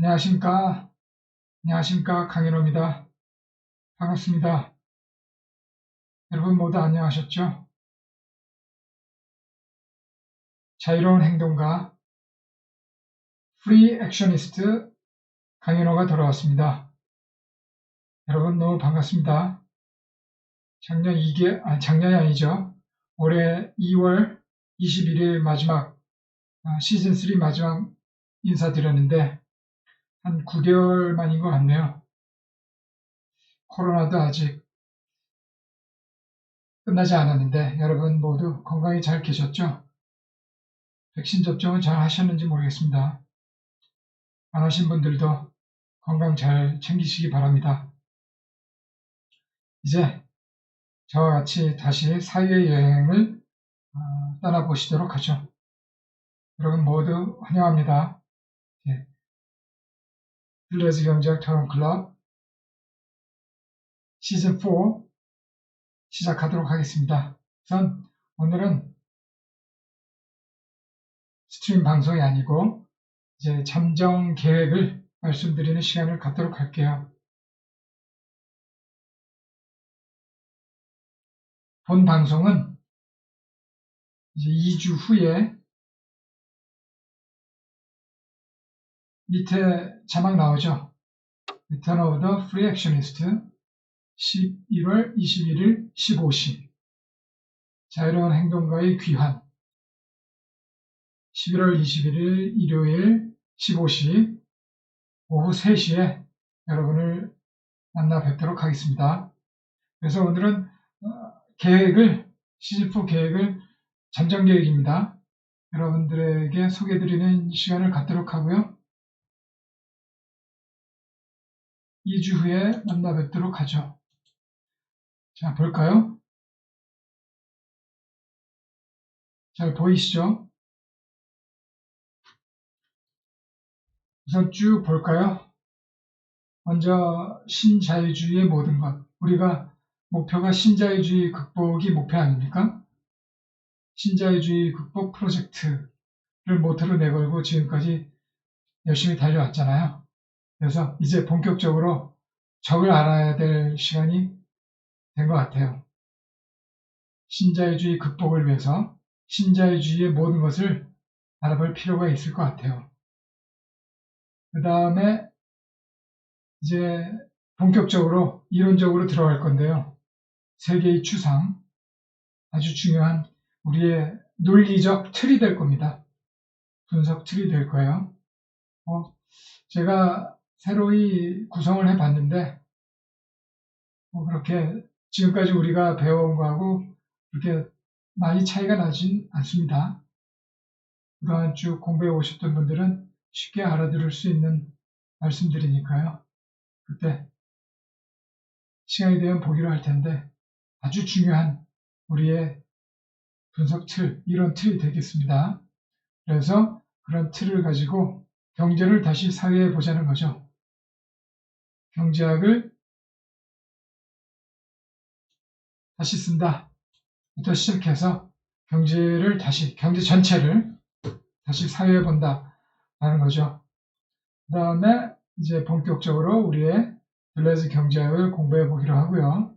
안녕하십니까. 안녕하십니까. 강인호입니다. 반갑습니다. 여러분 모두 안녕하셨죠? 자유로운 행동가, 프리 액셔니스트 강인호가 돌아왔습니다. 여러분 너무 반갑습니다. 작년이 아니죠. 올해 2월 21일 마지막, 시즌 3 마지막 인사드렸는데, 한 9개월 만인 것 같네요. 코로나도 아직 끝나지 않았는데, 여러분 모두 건강히 잘 계셨죠? 백신 접종은 잘 하셨는지 모르겠습니다. 안 하신 분들도 건강 잘 챙기시기 바랍니다. 이제 저와 같이 다시 사유의 여행을 떠나보시도록 하죠. 여러분 모두 환영합니다. 예, 빌리어즈 경제학 토론클럽 시즌 4 시작하도록 하겠습니다. 우선 오늘은 스트림 방송이 아니고 이제 잠정 계획을 말씀드리는 시간을 갖도록 할게요. 본 방송은 이제 2주 후에 밑에 자막 나오죠. Return of the Free Actionist 11월 21일 15시 자유로운 행동가의 귀환 11월 21일 일요일 15시 오후 3시에 여러분을 만나 뵙도록 하겠습니다. 그래서 오늘은 시즌4 계획을 잠정 계획입니다. 여러분들에게 소개해드리는 시간을 갖도록 하고요. 2주 후에 만나 뵙도록 하죠. 자, 볼까요? 잘 보이시죠? 우선 쭉 볼까요? 먼저 신자유주의의 모든 것. 우리가 목표가 신자유주의 극복이 목표 아닙니까? 신자유주의 극복 프로젝트를 모토로 내걸고 지금까지 열심히 달려왔잖아요. 그래서 이제 본격적으로 적을 알아야 될 시간이 된 것 같아요. 신자유주의 극복을 위해서 신자유주의의 모든 것을 알아볼 필요가 있을 것 같아요. 그 다음에 이제 본격적으로 이론적으로 들어갈 건데요. 세계의 추상, 아주 중요한 우리의 논리적 틀이 될 겁니다. 분석 틀이 될 거예요. 제가 새로이 구성을 해봤는데 그렇게 지금까지 우리가 배워온 거하고 그렇게 많이 차이가 나진 않습니다. 그동안 쭉 공부해 오셨던 분들은 쉽게 알아들을 수 있는 말씀들이니까요. 그때 시간이 되면 보기로 할 텐데 아주 중요한 우리의 분석 틀, 이론 틀이 되겠습니다. 그래서 그런 틀을 가지고 경제를 다시 사회해 보자는 거죠. 경제학을 다시 쓴다. 부터 시작해서 경제 전체를 다시 사회해 본다라는 거죠. 그 다음에 이제 본격적으로 우리의 블레즈 경제학을 공부해 보기로 하고요.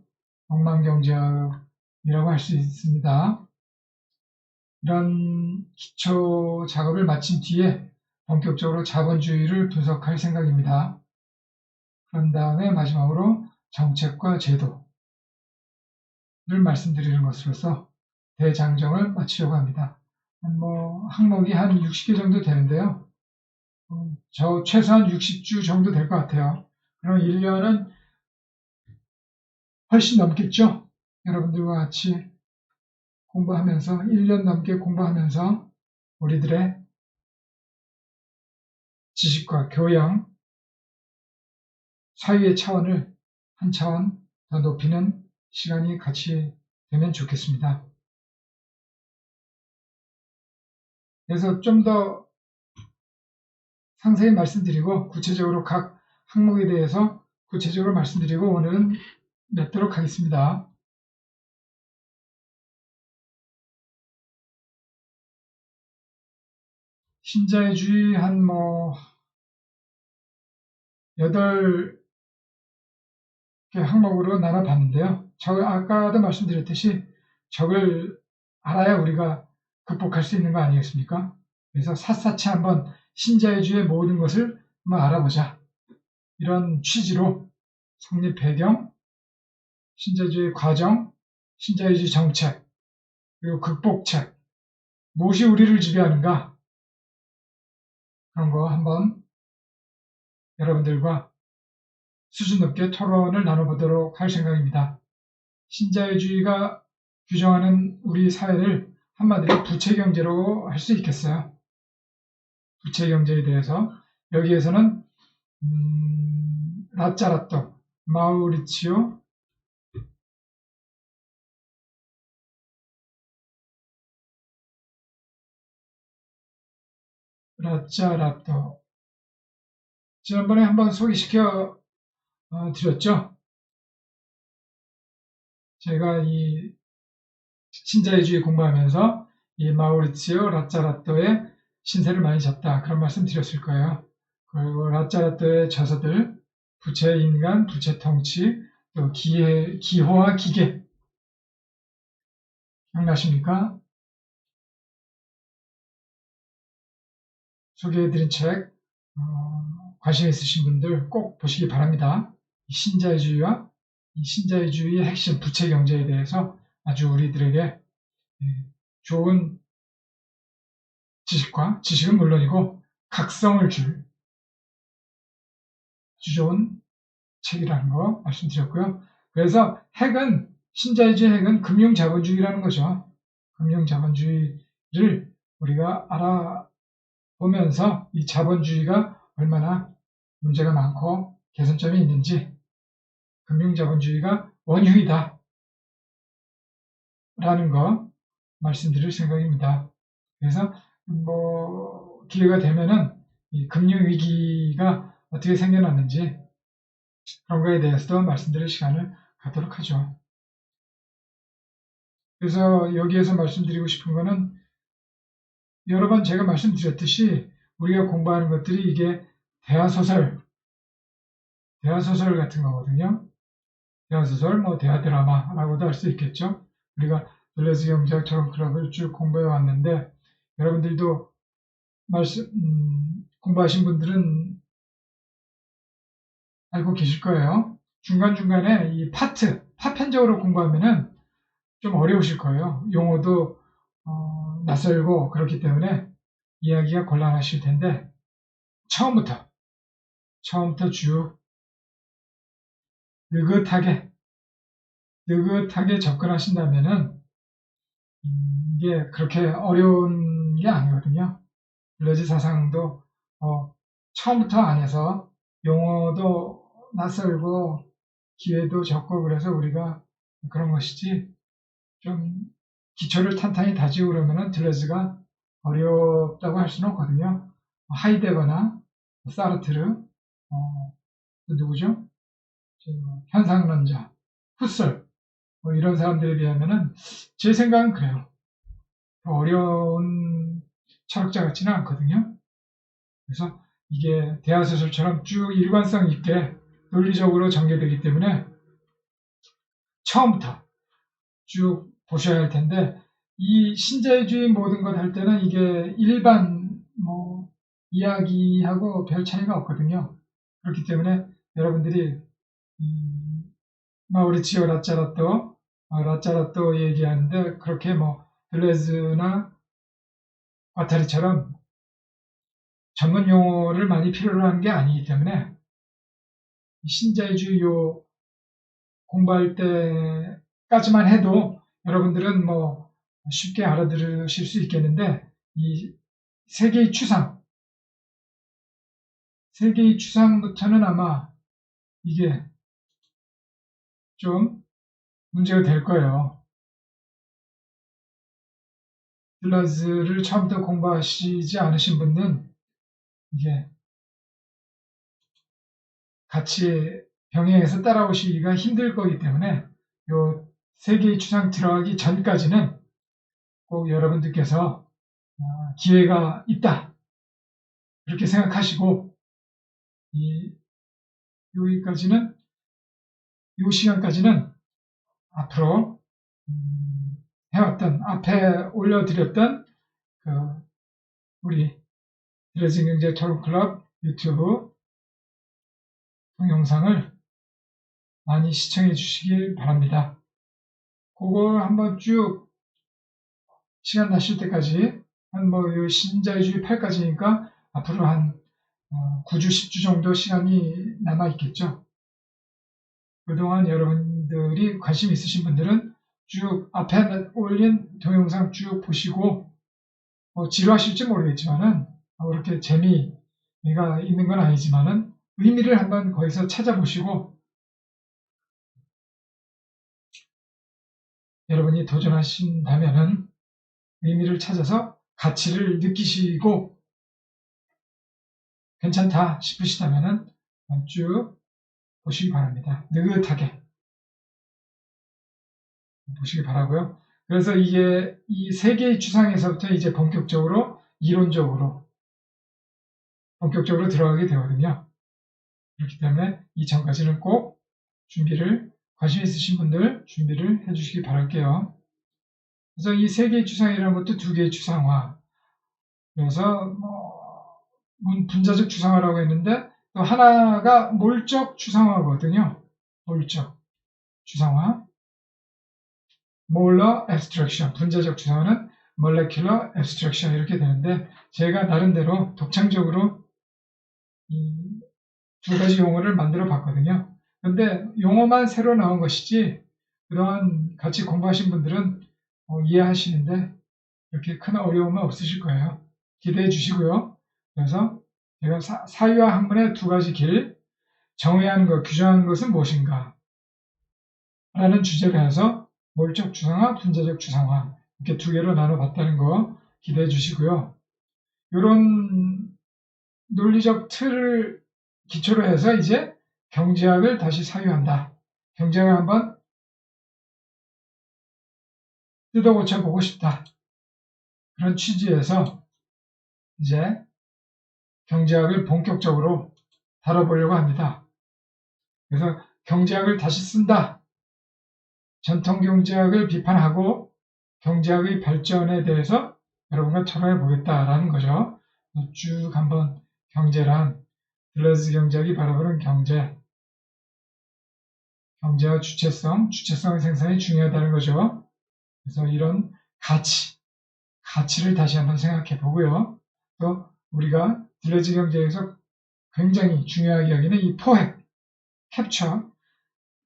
억만 경제학이라고 할 수 있습니다. 이런 기초 작업을 마친 뒤에 본격적으로 자본주의를 분석할 생각입니다. 그런 다음에 마지막으로 정책과 제도를 말씀드리는 것으로서 대장정을 마치려고 합니다. 항목이 한 60개 정도 되는데요. 최소한 60주 정도 될 것 같아요. 그럼 1년은 훨씬 넘겠죠? 여러분들과 같이 공부하면서 1년 넘게 공부하면서 우리들의 지식과 교양, 사회의 차원을 한 차원 더 높이는 시간이 같이 되면 좋겠습니다. 그래서 좀 더 상세히 말씀드리고 구체적으로 각 항목에 대해서 구체적으로 말씀드리고 오늘은 맺도록 하겠습니다. 신자유주의 한 8개 항목으로 나눠봤는데요. 아까도 말씀드렸듯이 적을 알아야 우리가 극복할 수 있는 거 아니겠습니까? 그래서 샅샅이 한번 신자유주의의 모든 것을 한번 알아보자. 이런 취지로 성립 배경, 신자유주의 과정, 신자유주의 정책, 그리고 극복책, 무엇이 우리를 지배하는가, 그런 거 한번 여러분들과 수준 높게 토론을 나눠보도록 할 생각입니다. 신자유주의가 규정하는 우리 사회를 한마디로 부채경제로 할 수 있겠어요. 부채경제에 대해서 여기에서는 라짜라또, 마우리치오 라짜라또, 지난번에 한번 소개시켜 드렸죠. 제가 이 신자유주의 공부하면서 이 마우리치오 라짜라또의 신세를 많이 졌다, 그런 말씀 드렸을 거예요. 그리고 라짜라또의 저서들, 부채인간, 부채통치, 또 기호와 기계, 기억나십니까? 소개해드린 책 관심 있으신 분들 꼭 보시기 바랍니다. 신자유주의와 이 신자유주의의 핵심 부채경제에 대해서 아주 우리들에게 좋은 지식은 물론이고 각성을 줄 아주 좋은 책이라는 거 말씀드렸고요. 그래서 신자유주의 핵은 금융자본주의라는 거죠. 금융자본주의를 우리가 알아보면서 이 자본주의가 얼마나 문제가 많고 개선점이 있는지, 금융자본주의가 원흉이다 라는 거 말씀드릴 생각입니다. 그래서 기회가 되면은 이 금융위기가 어떻게 생겨났는지 그런 거에 대해서도 말씀드릴 시간을 갖도록 하죠. 그래서 여기에서 말씀드리고 싶은 거는, 여러 번 제가 말씀드렸듯이 우리가 공부하는 것들이 이게 대하소설 같은 거거든요. 대하소설, 대하드라마라고도 할 수 있겠죠. 우리가 들레즈 경제학 토론 클럽을 쭉 공부해 왔는데, 여러분들도 공부하신 분들은 알고 계실 거예요. 중간중간에 이 파편적으로 공부하면은 좀 어려우실 거예요. 용어도 낯설고 그렇기 때문에 이해하기가 곤란하실 텐데, 처음부터 쭉 느긋하게 접근하신다면은 이게 그렇게 어려운 게 아니거든요. 블레즈 사상도 처음부터 안 해서 용어도 낯설고 기회도 적고 그래서 우리가 그런 것이지, 좀 기초를 탄탄히 다지고 그러면은 들레즈가 어렵다고 할 수는 없거든요. 하이데거나 사르트르, 또 누구죠? 현상론자, 후설, 이런 사람들에 비하면은 제 생각은 그래요. 어려운 철학자 같지는 않거든요. 그래서 이게 대하소설처럼 쭉 일관성 있게 논리적으로 전개되기 때문에 처음부터 쭉 보셔야 할 텐데, 이 신자유주의 모든 것 할 때는 이게 일반 이야기하고 별 차이가 없거든요. 그렇기 때문에 여러분들이 마우리치오 라짜라또 얘기하는데, 그렇게 들레즈나 과타리처럼 전문 용어를 많이 필요로 하는 게 아니기 때문에 신자유주의 공부할 때까지만 해도 여러분들은 쉽게 알아들으실 수 있겠는데, 이 세계의 추상부터는 아마 이게 좀 문제가 될 거예요. 들레즈를 처음부터 공부하시지 않으신 분은 이게 같이 병행해서 따라오시기가 힘들 거기 때문에, 요 세계의 추상 들어가기 전까지는 꼭 여러분들께서 기회가 있다, 그렇게 생각하시고 이 여기까지는, 요 시간까지는 앞으로 해왔던, 앞에 올려드렸던 우리 드레스경제 토론클럽 유튜브 동영상을 많이 시청해 주시길 바랍니다. 그걸 한번 쭉 시간 나실 때까지 요 신자유주의 8까지니까 앞으로 한 9주, 10주 정도 시간이 남아 있겠죠. 그동안 여러분들이 관심 있으신 분들은 쭉 앞에 올린 동영상 쭉 보시고 지루하실지 모르겠지만은 그렇게 재미가 있는 건 아니지만은 의미를 한번 거기서 찾아보시고 여러분이 도전하신다면은 의미를 찾아서 가치를 느끼시고 괜찮다 싶으시다면은 쭉 보시기 바랍니다. 느긋하게 보시기 바라고요. 그래서 이게 이 세 개의 추상에서부터 이제 본격적으로 이론적으로 본격적으로 들어가게 되거든요. 그렇기 때문에 이전까지는 꼭 관심 있으신 분들 준비를 해주시기 바랄게요. 그래서 이 세 개의 추상이라는 것도 두 개의 추상화. 그래서 분자적 추상화라고 했는데 또 하나가 몰적 추상화거든요. 몰적 추상화. 몰러 앱스트랙션, 분자적 추상화는 몰레큘러 앱스트랙션 이렇게 되는데 제가 나름대로 독창적으로 이 두 가지 용어를 만들어 봤거든요. 근데 용어만 새로 나온 것이지 그동안 같이 공부하신 분들은 이해하시는데 이렇게 큰 어려움은 없으실 거예요. 기대해 주시고요. 그래서 제가 사유와 학문의 두 가지 길, 정의하는 것, 규정하는 것은 무엇인가 라는 주제로 해서 몰적 추상화, 분자적 추상화 이렇게 두 개로 나눠봤다는 거 기대해 주시고요. 이런 논리적 틀을 기초로 해서 이제 경제학을 다시 사유한다. 경제학을 한번 뜯어고쳐 보고 싶다. 그런 취지에서 이제 경제학을 본격적으로 다뤄보려고 합니다. 그래서 경제학을 다시 쓴다. 전통 경제학을 비판하고 경제학의 발전에 대해서 여러분과 토론해 보겠다라는 거죠. 쭉 한번 경제란 딜러즈 경제학이 바라보는 경제와 주체성의 생산이 중요하다는 거죠. 그래서 이런 가치를 다시 한번 생각해 보고요. 또 우리가 딜러즈 경제에서 굉장히 중요하게 여기는 이 포획, 캡처,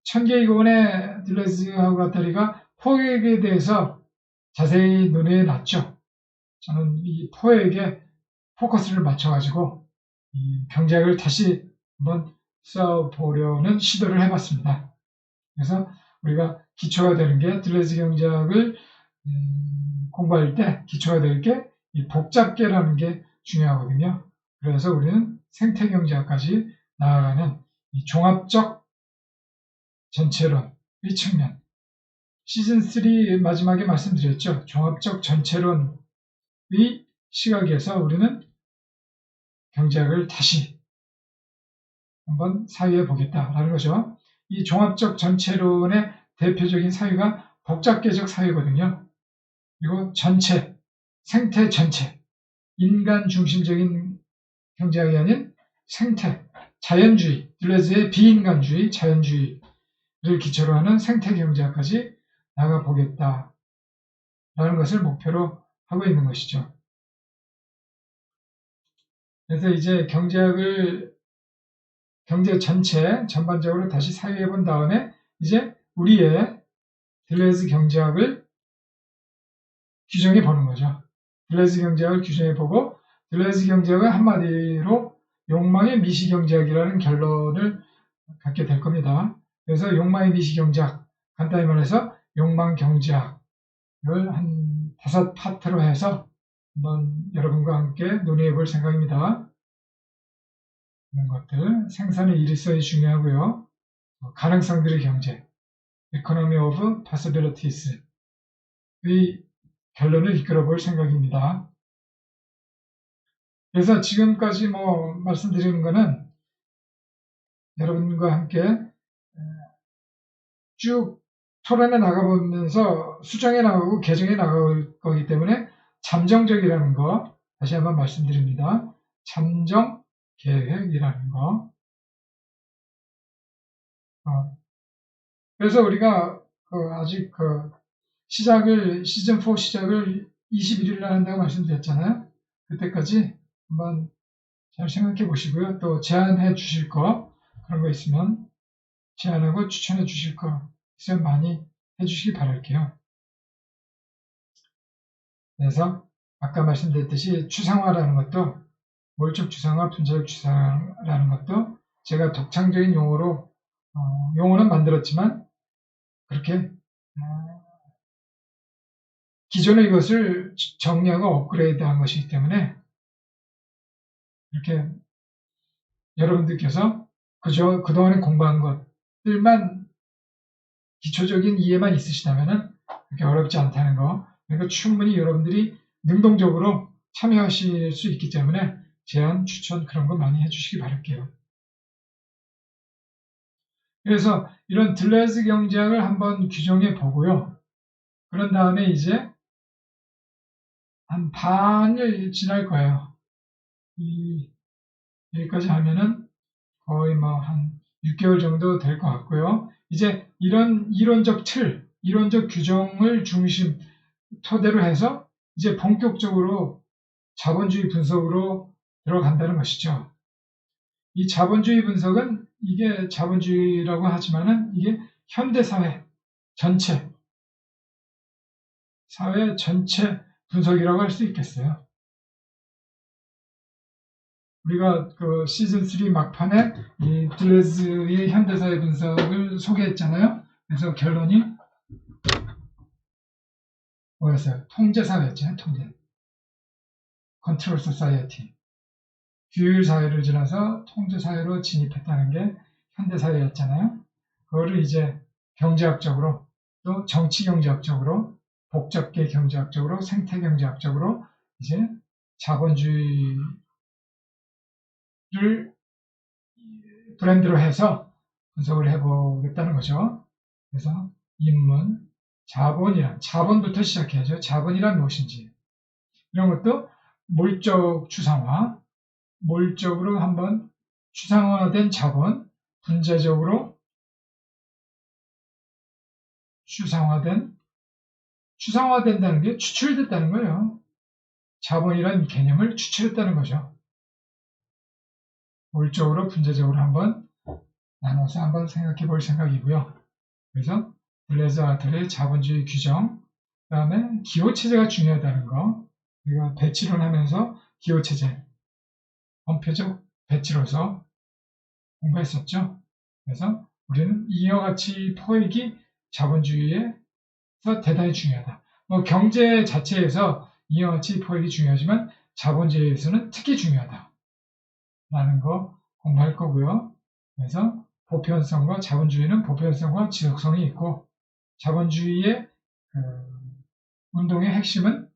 천계이곤의 딜러즈하고 같다리가 포획에 대해서 자세히 논의해 놨죠. 저는 이 포획에 포커스를 맞춰가지고 이 경제학을 다시 한번 써보려는 시도를 해봤습니다. 그래서 우리가 기초가 되는 게 딜러즈 경제학을 공부할 때 기초가 될 게 이 복잡계라는 게 중요하거든요. 그래서 우리는 생태경제학까지 나아가는 이 종합적 전체론의 측면. 시즌3 마지막에 말씀드렸죠. 종합적 전체론의 시각에서 우리는 경제학을 다시 한번 사유해 보겠다라는 거죠. 이 종합적 전체론의 대표적인 사유가 복잡계적 사유거든요. 그리고 생태 전체, 인간 중심적인 경제학이 아닌 생태, 자연주의, 딜러즈의 비인간주의, 자연주의를 기초로 하는 생태 경제학까지 나가보겠다라는 것을 목표로 하고 있는 것이죠. 그래서 이제 경제 전체 전반적으로 다시 사유해 본 다음에 이제 우리의 딜러즈 경제학을 규정해 보는 거죠. 딜러즈 경제학을 규정해 보고 딜러즈 경제학은 한마디로 욕망의 미시경제학이라는 결론을 갖게 될 겁니다. 그래서 욕망의 미시경제학, 간단히 말해서 욕망경제학을 한 5파트로 해서 한번 여러분과 함께 논의해 볼 생각입니다. 이런 것들, 생산의 일일성이 중요하고요. 가능성들의 경제, Economy of Possibilities의 결론을 이끌어 볼 생각입니다. 그래서 지금까지 말씀드리는 거는 여러분과 함께 쭉 토론해 나가보면서 수정해 나가고 개정해 나갈 거기 때문에 잠정적이라는 거 다시 한번 말씀드립니다. 잠정 계획이라는 거. 그래서 우리가 아직 시즌 4 시작을 21일 날 한다고 말씀드렸잖아요. 그때까지 한번 잘 생각해 보시고요. 또 제안해 주실 거, 그런 거 있으면 제안하고 추천해 주실 거 있으면 많이 해 주시기 바랄게요. 그래서 아까 말씀드렸듯이 추상화라는 것도, 몰적 추상화, 분자적 추상화라는 것도 제가 독창적인 용어로 용어는 만들었지만 그렇게 기존의 이것을 정리하고 업그레이드한 것이기 때문에 이렇게 여러분들께서 그동안에 공부한 것들만 기초적인 이해만 있으시다면 그렇게 어렵지 않다는 거. 그러니까 충분히 여러분들이 능동적으로 참여하실 수 있기 때문에 제안, 추천 그런 거 많이 해주시기 바랄게요. 그래서 이런 들레즈 경제학을 한번 규정해 보고요. 그런 다음에 이제 한 반을 지날 거예요. 여기까지 하면은 거의 한 6개월 정도 될 것 같고요. 이제 이런 이론적 틀, 이론적 규정을 토대로 해서 이제 본격적으로 자본주의 분석으로 들어간다는 것이죠. 이 자본주의 분석은 이게 자본주의라고 하지만은 이게 현대사회 전체, 사회 전체 분석이라고 할 수 있겠어요. 우리가 시즌 3 막판에 이 들레즈의 현대사회 분석을 소개했잖아요. 그래서 결론이 뭐였어요? 통제사회였잖아요. 통제. 컨트롤 소사이어티. 규율 사회를 지나서 통제사회로 진입했다는 게 현대사회였잖아요. 그거를 이제 경제학적으로, 또 정치경제학적으로, 복잡계 경제학적으로, 생태경제학적으로 이제 자본주의를 브랜드로 해서 분석을 해보겠다는 거죠. 그래서 입문, 자본부터 시작해야죠. 자본이란 무엇인지. 이런 것도 몰적 추상화, 몰적으로 한번 추상화된 자본, 분자적으로 추상화된다는 게 추출됐다는 거예요. 자본이란 개념을 추출했다는 거죠. 몰적으로, 분자적으로 한번 나눠서 한번 생각해 볼 생각이고요. 그래서 블레즈 아틀의 자본주의 규정, 그 다음에 기호체제가 중요하다는 거, 우리가 배치론 하면서 기호체제, 원표적 배치로서 공부했었죠. 그래서 우리는 이와 같이 포획이 자본주의에서 대단히 중요하다. 경제 자체에서 이와 같이 포획이 중요하지만 자본주의에서는 특히 중요하다. 라는 거 공부할 거고요. 그래서 보편성과 자본주의는 보편성과 지속성이 있고, 자본주의의 운동의 핵심은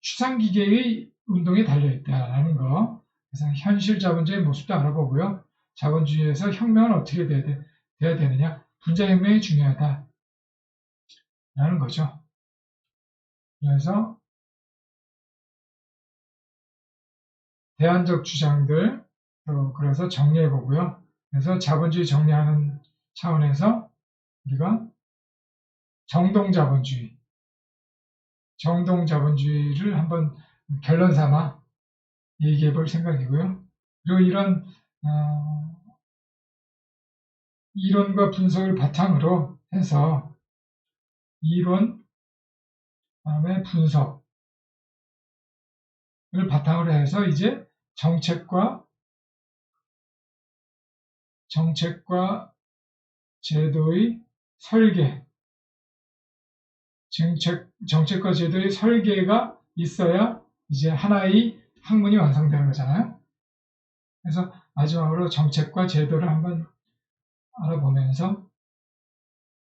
추상기계의 운동에 달려있다는 거. 그래서 현실 자본주의의 모습도 알아보고요. 자본주의에서 혁명은 어떻게 돼야 되느냐. 분자혁명이 중요하다. 라는 거죠. 그래서 대안적 주장들, 그래서 정리해보고요. 그래서 자본주의 정리하는 차원에서 우리가 정동자본주의를 한번 결론 삼아 얘기해 볼 생각이고요. 그리고 이런 이론과 분석을 바탕으로 해서 이론, 그다음에 분석을 바탕으로 해서 이제 정책과 제도의 설계, 정책과 제도의 설계가 있어야 이제 하나의 학문이 완성되는 거잖아요. 그래서 마지막으로 정책과 제도를 한번 알아보면서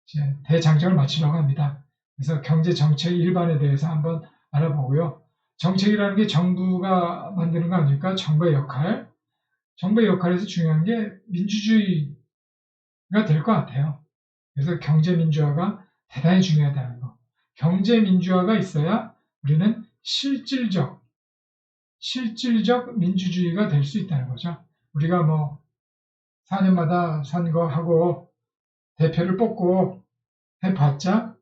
이제 대장정을 마치려고 합니다. 그래서 경제 정책 일반에 대해서 한번 알아보고요. 정책이라는 게 정부가 만드는 거 아닙니까? 정부의 역할에서 중요한 게 민주주의 될 것 같아요. 그래서 경제민주화가 대단히 중요하다는 거. 경제민주화가 있어야 우리는 실질적 민주주의가 될 수 있다는 거죠. 우리가 뭐 4년마다 선거하고 대표를 뽑고 해봤자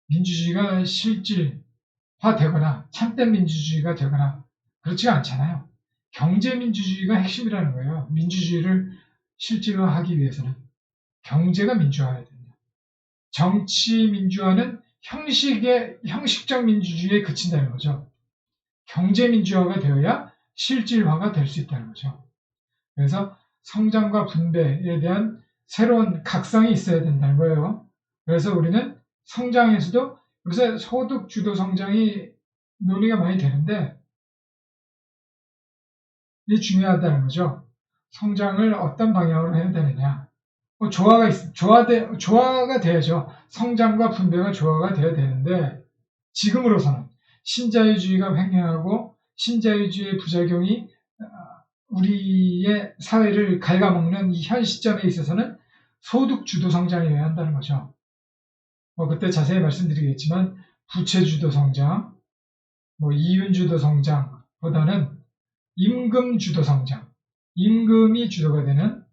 민주주의가 실질화되거나 참된 민주주의가 되거나 그렇지가 않잖아요. 경제민주주의가 핵심이라는 거예요. 민주주의를 실질화하기 위해서는 경제가 민주화해야 됩니다. 정치 민주화는 형식적 민주주의에 그친다는 거죠. 경제 민주화가 되어야 실질화가 될 수 있다는 거죠. 그래서 성장과 분배에 대한 새로운 각성이 있어야 된다는 거예요. 그래서 우리는 성장에서도 요새 소득 주도 성장이 논의가 많이 되는데 이게 중요하다는 거죠. 성장을 어떤 방향으로 해야 되느냐. 조화가 돼야죠. 성장과 분배가 조화가 돼야 되는데 지금으로서는 신자유주의가 횡행하고 신자유주의의 부작용이 우리의 사회를 갉아먹는 이 현 시점에 있어서는 소득 주도 성장이어야 한다는 거죠. 그때 자세히 말씀드리겠지만 부채 주도 성장, 이윤 주도 성장보다는 임금 주도 성장, 임금이 주도가 되는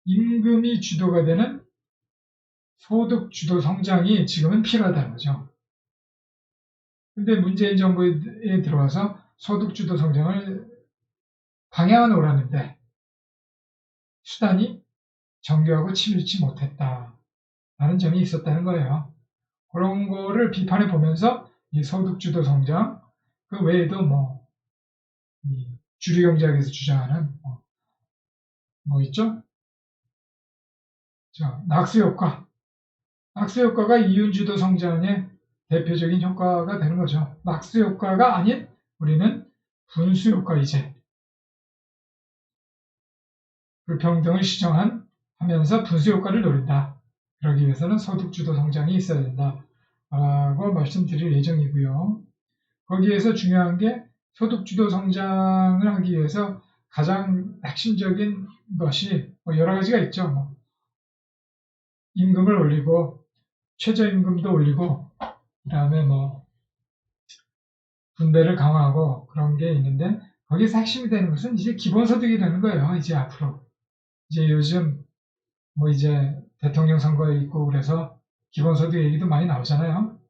임금이 주도가 되는 소득 주도 성장이 지금은 필요하다는 거죠. 근데 문재인 정부에 들어와서 소득 주도 성장을 방향은 옳았는데 수단이 정교하고 치밀지 못했다라는 점이 있었다는 거예요. 그런 거를 비판해 보면서 이 소득 주도 성장, 그 외에도 이 주류 경제학에서 주장하는 있죠? 낙수 효과가 이윤 주도 성장의 대표적인 효과가 되는 거죠. 낙수 효과가 아닌 우리는 분수 효과이제, 불평등을 시정하면서 분수 효과를 노린다. 그러기 위해서는 소득주도 성장이 있어야 된다라고 말씀드릴 예정이고요. 거기에서 중요한 게 소득주도 성장을 하기 위해서 가장 핵심적인 것이 여러 가지가 있죠. 임금을 올리고 최저임금도 올리고 그다음에 분배를 강화하고 그런 게 있는데 거기서 핵심이 되는 것은 이제 기본소득이 되는 거예요. 이제 앞으로 이제 요즘 이제 대통령 선거에 있고 그래서 기본소득 얘기도 많이 나오잖아요.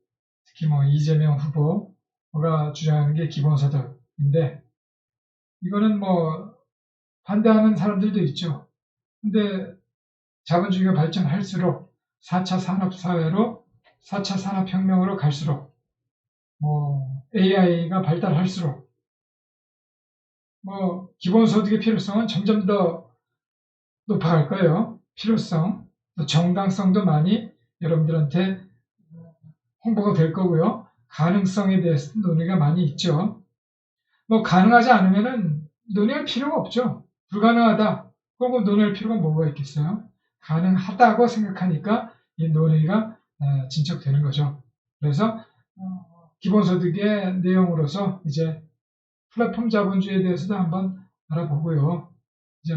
특히 이재명 후보가 주장하는 게 기본소득인데 이거는 반대하는 사람들도 있죠. 근데 자본주의가 발전할수록 4차 산업사회로 4차 산업혁명으로 갈수록 AI가 발달할수록 기본소득의 필요성은 점점 더 높아갈 거예요. 필요성, 또 정당성도 많이 여러분들한테 홍보가 될 거고요. 가능성에 대해서 논의가 많이 있죠. 가능하지 않으면은 논의할 필요가 없죠. 불가능하다. 그럼 논의할 필요가 뭐가 있겠어요? 가능하다고 생각하니까 이 논의가 진척되는 거죠. 그래서 기본소득의 내용으로서 이제 플랫폼 자본주의에 대해서도 한번 알아보고요. 이제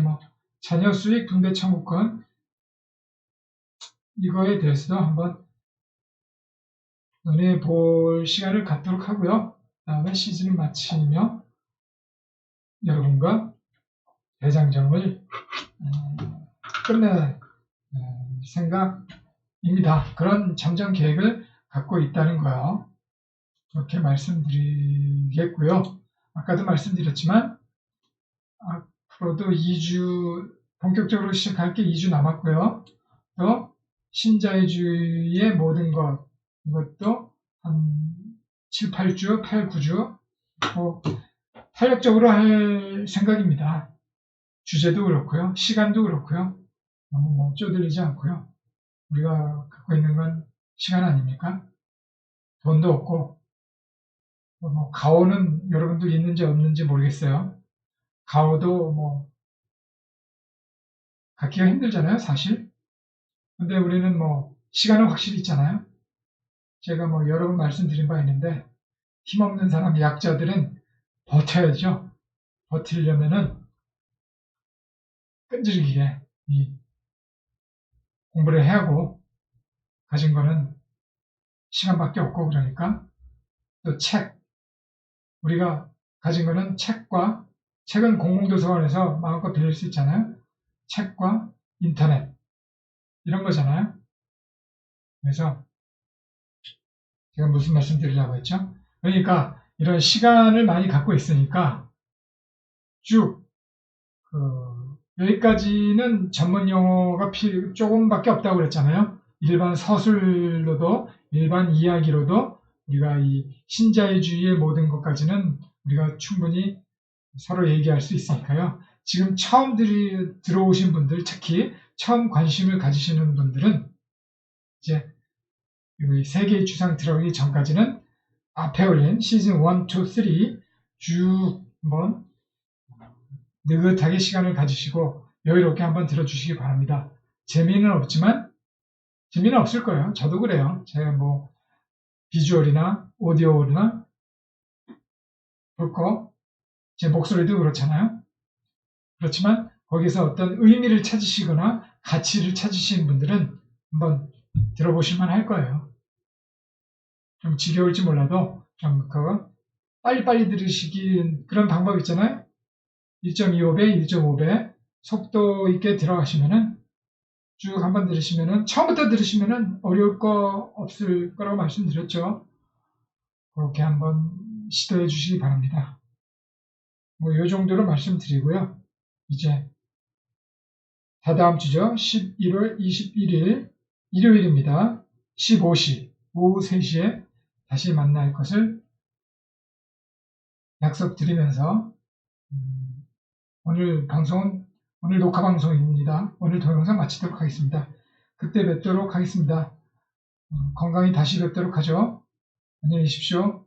자녀 수익 분배 청구권 이거에 대해서도 한번 논의해 볼 시간을 갖도록 하고요. 다음에 시즌을 마치며 여러분과 대장정을 끝낼 생각입니다. 그런 잠정 계획을 갖고 있다는 거요. 그렇게 말씀드리겠고요. 아까도 말씀드렸지만 앞으로도 2주 본격적으로 시작할 게 2주 남았고요. 또 신자유주의의 모든 것 이것도 한 7, 8주, 8, 9주 탄력적으로 할 생각입니다. 주제도 그렇고요. 시간도 그렇고요. 너무 쪼들리지 않고요. 우리가 갖고 있는 건 시간 아닙니까? 돈도 없고 가오는 여러분들 있는지 없는지 모르겠어요. 가오도 갖기가 힘들잖아요, 사실. 근데 우리는 시간은 확실히 있잖아요. 제가 여러 번 말씀드린 바 있는데 힘없는 사람, 약자들은 버텨야죠. 버티려면은 끈질기게 이 공부를 해야 하고 가진 거는 시간밖에 없고 그러니까 또 책, 우리가 가진 거는 책은 공공도서관에서 마음껏 빌릴 수 있잖아요. 책과 인터넷 이런 거잖아요. 그래서 제가 무슨 말씀 드리려고 했죠? 그러니까 이런 시간을 많이 갖고 있으니까 쭉 여기까지는 전문 용어가 조금밖에 없다고 그랬잖아요. 일반 서술로도 일반 이야기로도 우리가 이 신자유주의의 모든 것까지는 우리가 충분히 서로 얘기할 수 있으니까요. 지금 처음 들어오신 분들, 특히 처음 관심을 가지시는 분들은 이제 세 개의 주상 들어오기 전까지는 앞에 올린 시즌 1, 2, 3 쭉 한번 느긋하게 시간을 가지시고 여유롭게 한번 들어주시기 바랍니다. 재미는 없을 거예요. 저도 그래요. 제가 뭐 비주얼이나 오디오나 그렇고 제 목소리도 그렇잖아요. 그렇지만 거기서 어떤 의미를 찾으시거나 가치를 찾으시는 분들은 한번 들어보실만 할 거예요. 좀 지겨울지 몰라도 좀 빨리빨리 들으시기 그런 방법 있잖아요. 1.25배, 1.5배 속도 있게 들어가시면은 쭉 한번 들으시면은 처음부터 들으시면은 어려울 거 없을 거라고 말씀드렸죠. 그렇게 한번 시도해 주시기 바랍니다. 뭐 이 정도로 말씀드리고요. 이제 다다음 주죠. 11월 21일 일요일입니다. 15시 오후 3시에 다시 만날 것을 약속드리면서 오늘 녹화 방송입니다. 오늘 동영상 마치도록 하겠습니다. 그때 뵙도록 하겠습니다. 건강히 다시 뵙도록 하죠. 안녕히 계십시오.